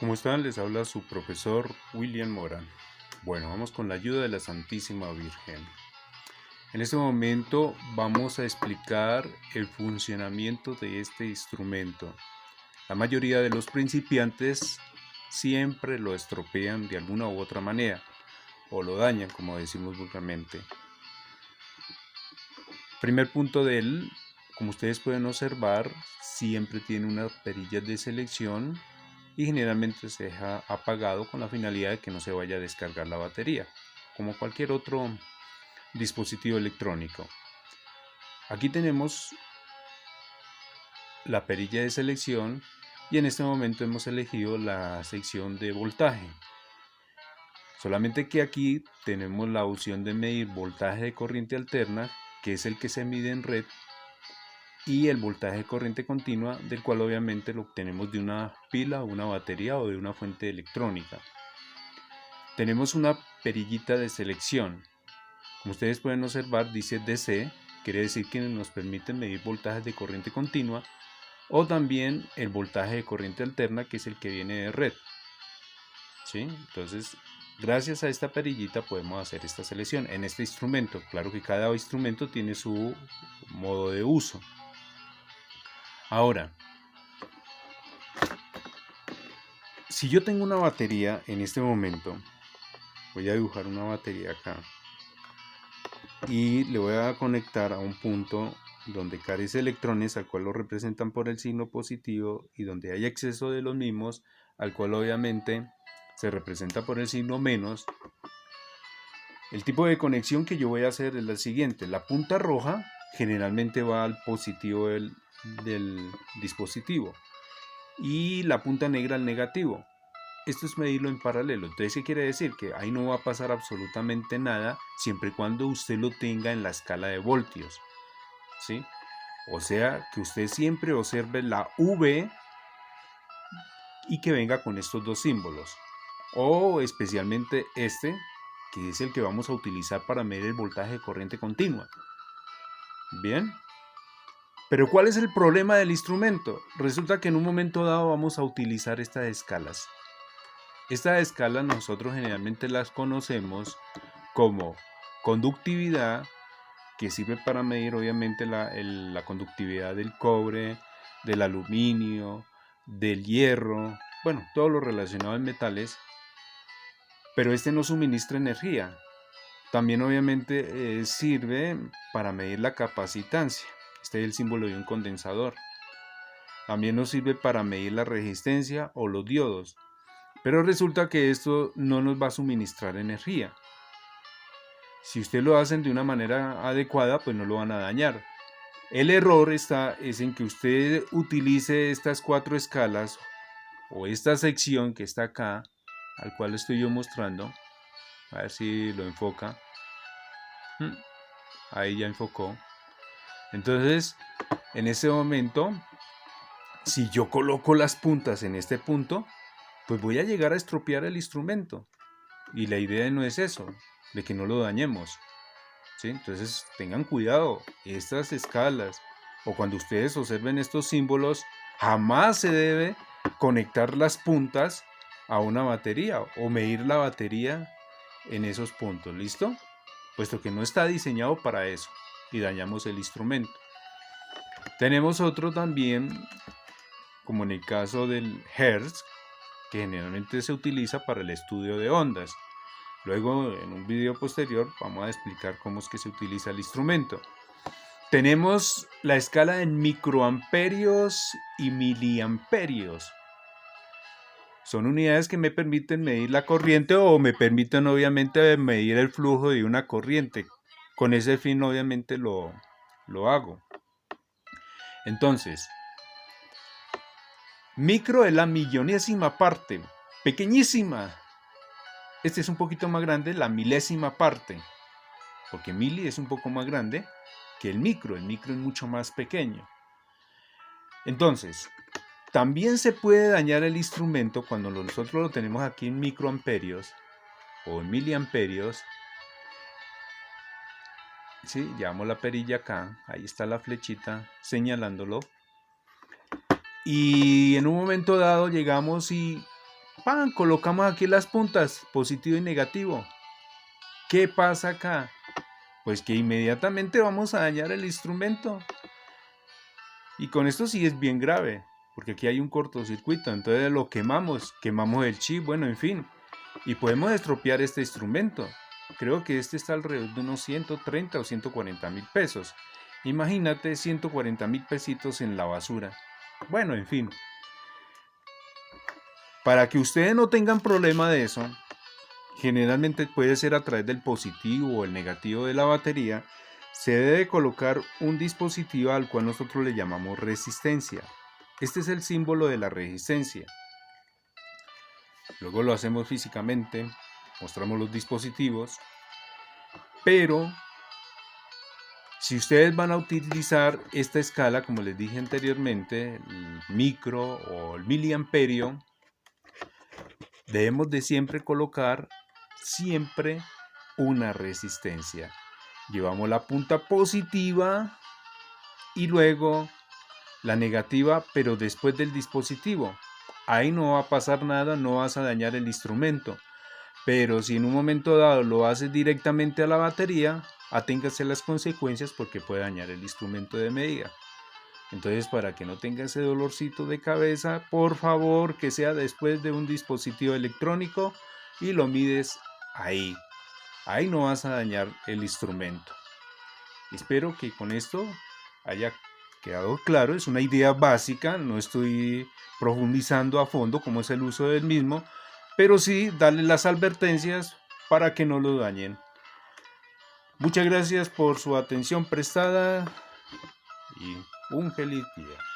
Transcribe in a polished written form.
¿Cómo están? Les habla su profesor William Morán. Bueno, vamos con la ayuda de la Santísima Virgen. En este momento vamos a explicar el funcionamiento de este instrumento. La mayoría de los principiantes siempre lo estropean de alguna u otra manera, o lo dañan, como decimos vulgarmente. Primer punto de él, como ustedes pueden observar, siempre tiene unas perillas de selección y generalmente se deja apagado con la finalidad de que no se vaya a descargar la batería, como cualquier otro dispositivo electrónico. Aquí tenemos la perilla de selección y en este momento hemos elegido la sección de voltaje. Solamente que aquí tenemos la opción de medir voltaje de corriente alterna, que es el que se mide en red, y el voltaje de corriente continua, del cual obviamente lo obtenemos de una pila, una batería o de una fuente electrónica. Tenemos una perillita de selección. Como ustedes pueden observar, dice DC, quiere decir que nos permite medir voltajes de corriente continua, o también el voltaje de corriente alterna, que es el que viene de red. ¿Sí? Entonces, gracias a esta perillita podemos hacer esta selección en este instrumento. Claro que cada instrumento tiene su modo de uso. Ahora, si yo tengo una batería en este momento, voy a dibujar una batería acá y le voy a conectar a un punto donde carece electrones, al cual lo representan por el signo positivo, y donde hay exceso de los mismos, al cual obviamente se representa por el signo menos. El tipo de conexión que yo voy a hacer es la siguiente: la punta roja generalmente va al positivo del dispositivo y la punta negra al negativo. Esto es medirlo en paralelo. Entonces, ¿qué quiere decir? Que ahí no va a pasar absolutamente nada siempre y cuando usted lo tenga en la escala de voltios, ¿sí? O sea, que usted siempre observe la V y que venga con estos dos símbolos. O especialmente este, que es el que vamos a utilizar para medir el voltaje de corriente continua. Bien. Pero ¿cuál es el problema del instrumento? Resulta que en un momento dado vamos a utilizar estas escalas. Estas escalas nosotros generalmente las conocemos como conductividad, que sirve para medir obviamente la conductividad del cobre, del aluminio, del hierro, bueno, todo lo relacionado a metales, pero este no suministra energía. También obviamente sirve para medir la capacitancia. Este es el símbolo de un condensador. También nos sirve para medir la resistencia o los diodos. Pero resulta que esto no nos va a suministrar energía. Si ustedes lo hacen de una manera adecuada, pues no lo van a dañar. El error es en que usted utilice estas cuatro escalas o esta sección que está acá, al cual estoy yo mostrando. A ver si lo enfoca. Ahí ya enfocó. Entonces, en este momento, si yo coloco las puntas en este punto, pues voy a llegar a estropear el instrumento. Y la idea no es eso, de que no lo dañemos. ¿Sí? Entonces tengan cuidado, estas escalas o cuando ustedes observen estos símbolos, jamás se debe conectar las puntas a una batería o medir la batería en esos puntos, ¿listo? Puesto que no está diseñado para eso y dañamos el instrumento. Tenemos otro también, como en el caso del Hertz, que generalmente se utiliza para el estudio de ondas. Luego, en un video posterior, vamos a explicar cómo es que se utiliza el instrumento. Tenemos la escala en microamperios y miliamperios. Son unidades que me permiten medir la corriente o me permiten obviamente medir el flujo de una corriente. Con ese fin obviamente lo hago. Entonces, micro es la millonésima parte, pequeñísima. Este es un poquito más grande, la milésima parte, porque mili es un poco más grande que el micro es mucho más pequeño. Entonces, también se puede dañar el instrumento cuando nosotros lo tenemos aquí en microamperios o en miliamperios. ¿Sí? Llevamos la perilla acá, ahí está la flechita señalándolo. Y en un momento dado llegamos y ¡Pam! Colocamos aquí las puntas, positivo y negativo. ¿Qué pasa acá? Pues que inmediatamente vamos a dañar el instrumento. Y con esto sí es bien grave, porque aquí hay un cortocircuito, entonces lo quemamos el chip, bueno, en fin. Y podemos estropear este instrumento. Creo que este está alrededor de unos 130 o 140 mil pesos. Imagínate 140 mil pesitos en la basura. Bueno, en fin. Para que ustedes no tengan problema de eso, generalmente puede ser a través del positivo o el negativo de la batería, se debe colocar un dispositivo al cual nosotros le llamamos resistencia. Este es el símbolo de la resistencia. Luego lo hacemos físicamente, mostramos los dispositivos, pero si ustedes van a utilizar esta escala, como les dije anteriormente, el micro o el miliamperio, debemos de siempre colocar una resistencia. Llevamos la punta positiva y luego la negativa, pero después del dispositivo. Ahí no va a pasar nada, no vas a dañar el instrumento. Pero si en un momento dado lo haces directamente a la batería, aténgase las consecuencias porque puede dañar el instrumento de medida. Entonces, para que no tenga ese dolorcito de cabeza, por favor que sea después de un dispositivo electrónico y lo mides ahí. Ahí no vas a dañar el instrumento. Espero que con esto haya quedado claro. Es una idea básica, no estoy profundizando a fondo cómo es el uso del mismo, pero sí darle las advertencias para que no lo dañen. Muchas gracias por su atención prestada y un feliz día.